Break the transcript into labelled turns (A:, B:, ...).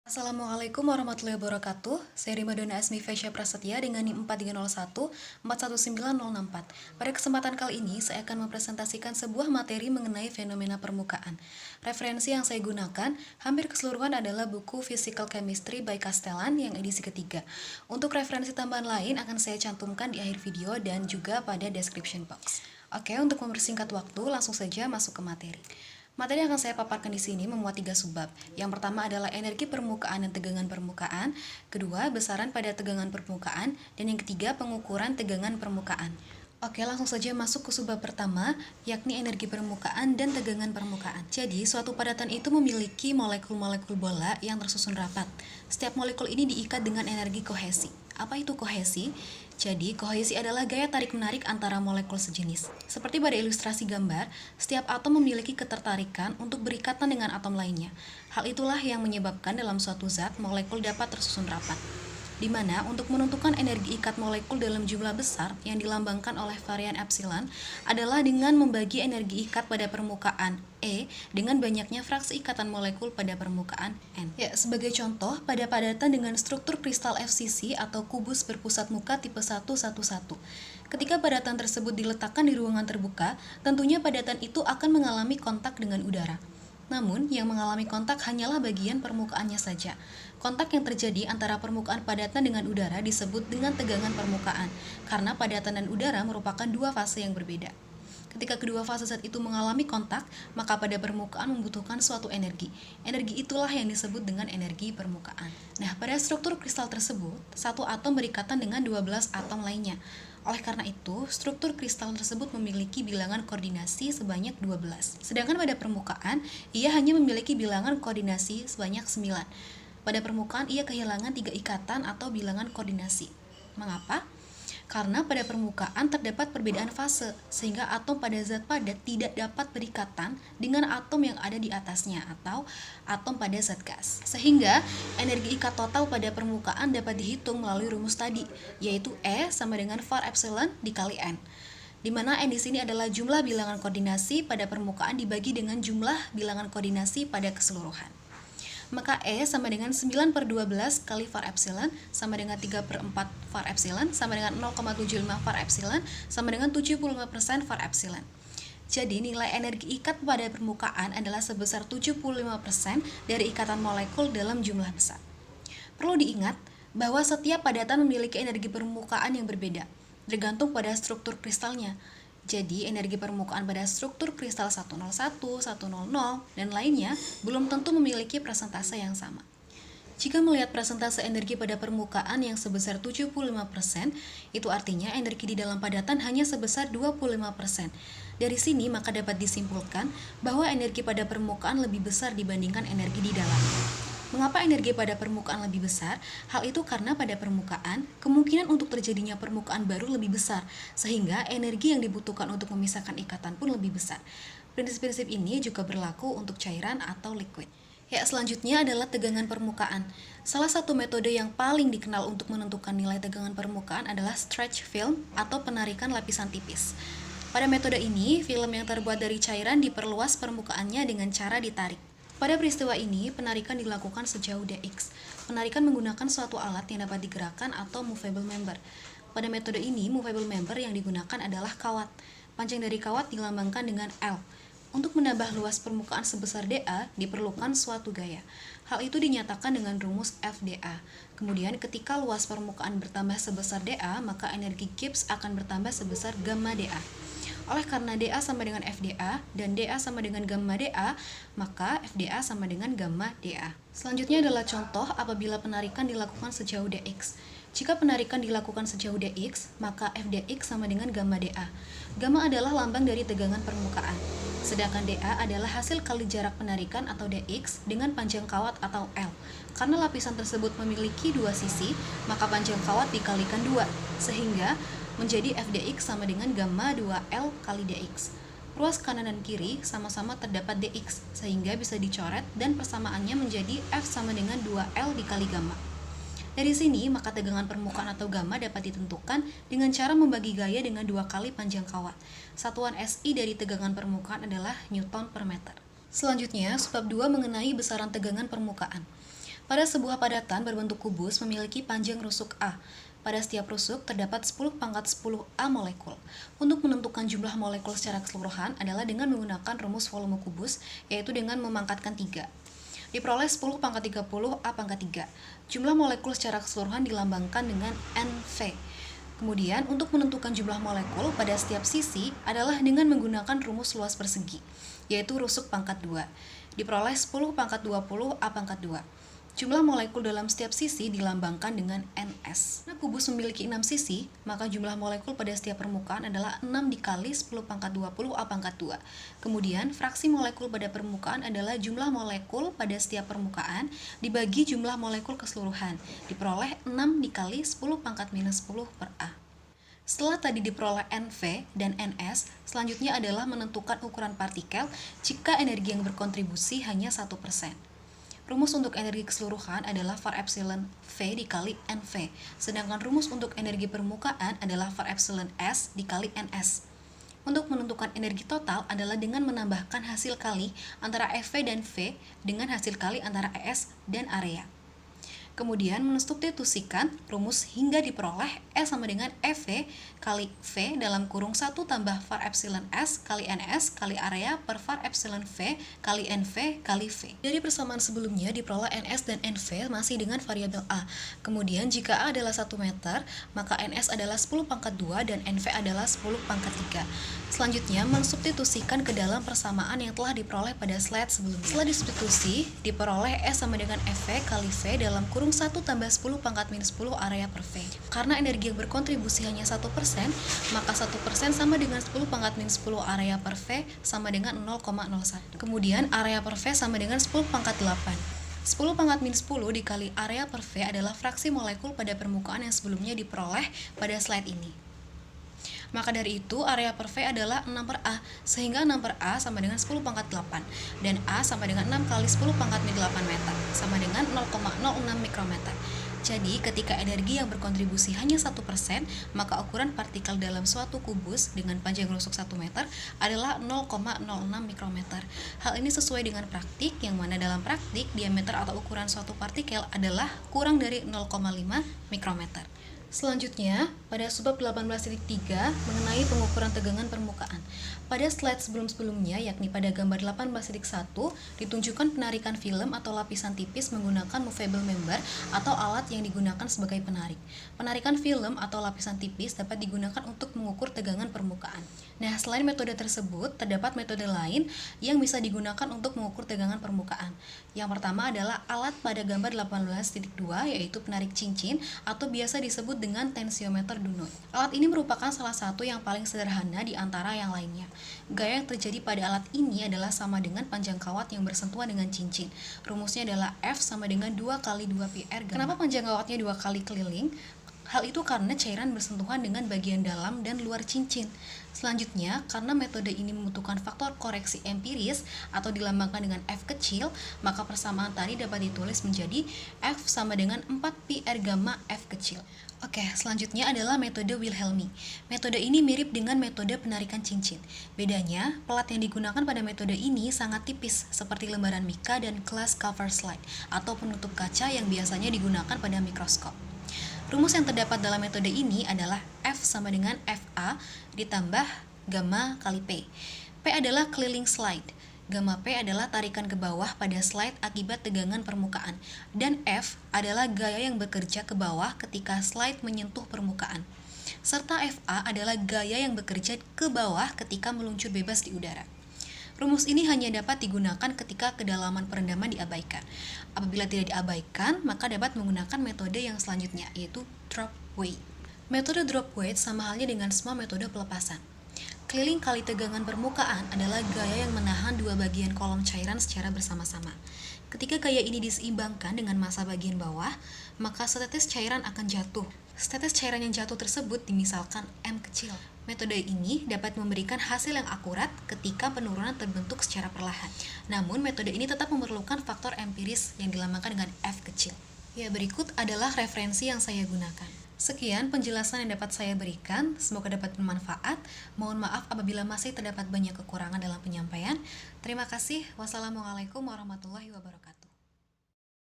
A: Assalamualaikum warahmatullahi wabarakatuh. Saya Rimadona Asmi Fesya Prasetya dengan NIM 4301 419064. Pada kesempatan kali ini, saya akan mempresentasikan sebuah materi mengenai fenomena permukaan. Referensi yang saya gunakan hampir keseluruhan adalah buku Physical Chemistry by Castellan yang edisi ketiga. Untuk referensi tambahan lain akan saya cantumkan di akhir video dan juga pada description box. Oke, untuk mempersingkat waktu, langsung saja masuk ke materi. Materi yang akan saya paparkan di sini memuat 3 subbab. Yang pertama adalah energi permukaan dan tegangan permukaan, kedua besaran pada tegangan permukaan, dan yang ketiga pengukuran tegangan permukaan. Oke, langsung saja masuk ke subbab pertama, yakni energi permukaan dan tegangan permukaan. Jadi, suatu padatan itu memiliki molekul-molekul bola yang tersusun rapat. Setiap molekul ini diikat dengan energi kohesi. Apa itu kohesi? Jadi, kohesi adalah gaya tarik-menarik antara molekul sejenis. Seperti pada ilustrasi gambar, setiap atom memiliki ketertarikan untuk berikatan dengan atom lainnya. Hal itulah yang menyebabkan dalam suatu zat, molekul dapat tersusun rapat. Di mana untuk menentukan energi ikat molekul dalam jumlah besar yang dilambangkan oleh varian epsilon adalah dengan membagi energi ikat pada permukaan E dengan banyaknya fraksi ikatan molekul pada permukaan N. Ya, sebagai contoh, pada padatan dengan struktur kristal FCC atau kubus berpusat muka tipe 111. Ketika padatan tersebut diletakkan di ruangan terbuka, tentunya padatan itu akan mengalami kontak dengan udara. Namun, yang mengalami kontak hanyalah bagian permukaannya saja. Kontak yang terjadi antara permukaan padatan dengan udara disebut dengan tegangan permukaan, karena padatan dan udara merupakan dua fase yang berbeda. Ketika kedua fase zat itu mengalami kontak, maka pada permukaan membutuhkan suatu energi. Energi itulah yang disebut dengan energi permukaan. Nah, pada struktur kristal tersebut, satu atom berikatan dengan 12 atom lainnya. Oleh karena itu, struktur kristal tersebut memiliki bilangan koordinasi sebanyak 12. Sedangkan pada permukaan, ia hanya memiliki bilangan koordinasi sebanyak 9. Pada permukaan, ia kehilangan 3 ikatan atau bilangan koordinasi. Mengapa? Karena pada permukaan terdapat perbedaan fase, sehingga atom pada zat padat tidak dapat berikatan dengan atom yang ada di atasnya atau atom pada zat gas. Sehingga energi ikat total pada permukaan dapat dihitung melalui rumus tadi, yaitu E sama dengan var epsilon dikali N. Di mana N di sini adalah jumlah bilangan koordinasi pada permukaan dibagi dengan jumlah bilangan koordinasi pada keseluruhan. Maka E sama dengan 9/12 kali var epsilon sama dengan 3/4 var epsilon sama dengan 0,75 var epsilon sama dengan 75% var epsilon. Jadi nilai energi ikat pada permukaan adalah sebesar 75% dari ikatan molekul dalam jumlah besar. Perlu diingat bahwa setiap padatan memiliki energi permukaan yang berbeda, tergantung pada struktur kristalnya. Jadi, energi permukaan pada struktur kristal 101, 100, dan lainnya belum tentu memiliki persentase yang sama. Jika melihat persentase energi pada permukaan yang sebesar 75%, itu artinya energi di dalam padatan hanya sebesar 25%. Dari sini maka dapat disimpulkan bahwa energi pada permukaan lebih besar dibandingkan energi di dalam. Mengapa energi pada permukaan lebih besar? Hal itu karena pada permukaan, kemungkinan untuk terjadinya permukaan baru lebih besar, sehingga energi yang dibutuhkan untuk memisahkan ikatan pun lebih besar. Prinsip-prinsip ini juga berlaku untuk cairan atau liquid. Ya, selanjutnya adalah tegangan permukaan. Salah satu metode yang paling dikenal untuk menentukan nilai tegangan permukaan adalah stretch film atau penarikan lapisan tipis. Pada metode ini, film yang terbuat dari cairan diperluas permukaannya dengan cara ditarik. Pada peristiwa ini, penarikan dilakukan sejauh dx. Penarikan menggunakan suatu alat yang dapat digerakkan atau movable member. Pada metode ini, movable member yang digunakan adalah kawat. Panjang dari kawat dilambangkan dengan L. Untuk menambah luas permukaan sebesar dA, diperlukan suatu gaya. Hal itu dinyatakan dengan rumus FDA. Kemudian, ketika luas permukaan bertambah sebesar dA, maka energi Gibbs akan bertambah sebesar gamma dA. Oleh karena dA sama dengan FDA dan dA sama dengan gamma dA, maka FDA sama dengan gamma dA. Selanjutnya adalah contoh apabila penarikan dilakukan sejauh dx. Jika penarikan dilakukan sejauh dx, maka Fdx sama dengan gamma dA. Gamma adalah lambang dari tegangan permukaan. Sedangkan dA adalah hasil kali jarak penarikan atau dx dengan panjang kawat atau L. Karena lapisan tersebut memiliki dua sisi, maka panjang kawat dikalikan 2, sehingga menjadi Fdx sama dengan gamma 2L kali dx. Ruas kanan dan kiri sama-sama terdapat dx, sehingga bisa dicoret dan persamaannya menjadi F sama dengan 2L dikali gamma. Dari sini, maka tegangan permukaan atau gamma dapat ditentukan dengan cara membagi gaya dengan 2 kali panjang kawat. Satuan SI dari tegangan permukaan adalah Newton per meter. Selanjutnya, subbab 2 mengenai besaran tegangan permukaan. Pada sebuah padatan berbentuk kubus memiliki panjang rusuk A. Pada setiap rusuk terdapat 10 pangkat 10A molekul. Untuk menentukan jumlah molekul secara keseluruhan adalah dengan menggunakan rumus volume kubus, yaitu dengan memangkatkan 3. Diperoleh 10 pangkat 30 A pangkat 3. Jumlah molekul secara keseluruhan dilambangkan dengan NV. Kemudian, untuk menentukan jumlah molekul pada setiap sisi adalah dengan menggunakan rumus luas persegi, yaitu rusuk pangkat 2. Diperoleh 10 pangkat 20 A pangkat 2. Jumlah molekul dalam setiap sisi dilambangkan dengan NS. Karena kubus memiliki 6 sisi, maka jumlah molekul pada setiap permukaan adalah 6 dikali 10 pangkat 20 A pangkat 2. Kemudian, fraksi molekul pada permukaan adalah jumlah molekul pada setiap permukaan dibagi jumlah molekul keseluruhan. Diperoleh 6 dikali 10 pangkat minus 10 per A. Setelah tadi diperoleh NV dan NS, selanjutnya adalah menentukan ukuran partikel jika energi yang berkontribusi hanya 1%. Rumus untuk energi keseluruhan adalah var epsilon V dikali NV, sedangkan rumus untuk energi permukaan adalah var epsilon S dikali NS. Untuk menentukan energi total adalah dengan menambahkan hasil kali antara EV dan V dengan hasil kali antara ES dan area. Kemudian mensubstitusikan rumus hingga diperoleh E sama dengan EV kali V dalam kurung 1 tambah var epsilon S kali NS kali area per var epsilon V kali NV kali V. Dari persamaan sebelumnya diperoleh NS dan NV masih dengan variabel A. Kemudian jika A adalah 1 meter, maka NS adalah 10 pangkat 2 dan NV adalah 10 pangkat 3. Selanjutnya mensubstitusikan ke dalam persamaan yang telah diperoleh pada slide sebelumnya. Setelah disubstitusi, diperoleh E sama dengan EV kali V dalam kurung 1 tambah 10 pangkat minus 10 area per V. Karena energi yang berkontribusi hanya 1%, maka 1% sama dengan 10 pangkat minus 10 area per V sama dengan 0,01. Kemudian area per V sama dengan 10 pangkat 8. 10 pangkat minus 10 dikali area per V adalah fraksi molekul pada permukaan yang sebelumnya diperoleh pada slide ini. Maka dari itu area per V adalah 6 per A, sehingga 6 per A sama dengan 10 pangkat 8, dan A sama dengan 6 kali 10 pangkat min 8 meter, sama dengan 0,06 mikrometer. Jadi, ketika energi yang berkontribusi hanya 1%, maka ukuran partikel dalam suatu kubus dengan panjang rusuk 1 meter adalah 0,06 mikrometer. Hal ini sesuai dengan praktik, yang mana dalam praktik, diameter atau ukuran suatu partikel adalah kurang dari 0,5 mikrometer. Selanjutnya, pada subbab 18.3 mengenai pengukuran tegangan permukaan. Pada slide sebelum-sebelumnya, yakni pada gambar 18.1, ditunjukkan penarikan film atau lapisan tipis menggunakan movable member atau alat yang digunakan sebagai penarik. Penarikan film atau lapisan tipis dapat digunakan untuk mengukur tegangan permukaan. Nah, selain metode tersebut, terdapat metode lain yang bisa digunakan untuk mengukur tegangan permukaan. Yang pertama adalah alat pada gambar 18.2, yaitu penarik cincin atau biasa disebut dengan tensiometer Dunoy. Alat ini merupakan salah satu yang paling sederhana di antara yang lainnya. Gaya yang terjadi pada alat ini adalah sama dengan panjang kawat yang bersentuhan dengan cincin. Rumusnya adalah F sama dengan 2 kali 2 pi r gamma. Kenapa panjang kawatnya 2 kali keliling? Hal itu karena cairan bersentuhan dengan bagian dalam dan luar cincin. Selanjutnya, karena metode ini membutuhkan faktor koreksi empiris atau dilambangkan dengan F kecil, maka persamaan tadi dapat ditulis menjadi F sama dengan 4 pi r gamma F kecil. Oke, selanjutnya adalah metode Wilhelmi. Metode ini mirip dengan metode penarikan cincin. Bedanya, pelat yang digunakan pada metode ini sangat tipis, seperti lembaran mika dan glass cover slide, atau penutup kaca yang biasanya digunakan pada mikroskop. Rumus yang terdapat dalam metode ini adalah F sama dengan FA ditambah gamma kali P. P adalah keliling slide. Gamma P adalah tarikan ke bawah pada slide akibat tegangan permukaan. Dan F adalah gaya yang bekerja ke bawah ketika slide menyentuh permukaan. Serta FA adalah gaya yang bekerja ke bawah ketika meluncur bebas di udara. Rumus ini hanya dapat digunakan ketika kedalaman perendaman diabaikan. Apabila tidak diabaikan, maka dapat menggunakan metode yang selanjutnya, yaitu drop weight. Metode drop weight sama halnya dengan semua metode pelepasan. Keliling kali tegangan permukaan adalah gaya yang menahan dua bagian kolom cairan secara bersama-sama. Ketika gaya ini diseimbangkan dengan massa bagian bawah, maka setetes cairan akan jatuh. Setetes cairan yang jatuh tersebut dimisalkan M kecil. Metode ini dapat memberikan hasil yang akurat ketika penurunan terbentuk secara perlahan. Namun, metode ini tetap memerlukan faktor empiris yang dilambangkan dengan F kecil. Ya, berikut adalah referensi yang saya gunakan. Sekian penjelasan yang dapat saya berikan, semoga dapat bermanfaat. Mohon maaf apabila masih terdapat banyak kekurangan dalam penyampaian. Terima kasih. Wassalamualaikum warahmatullahi wabarakatuh.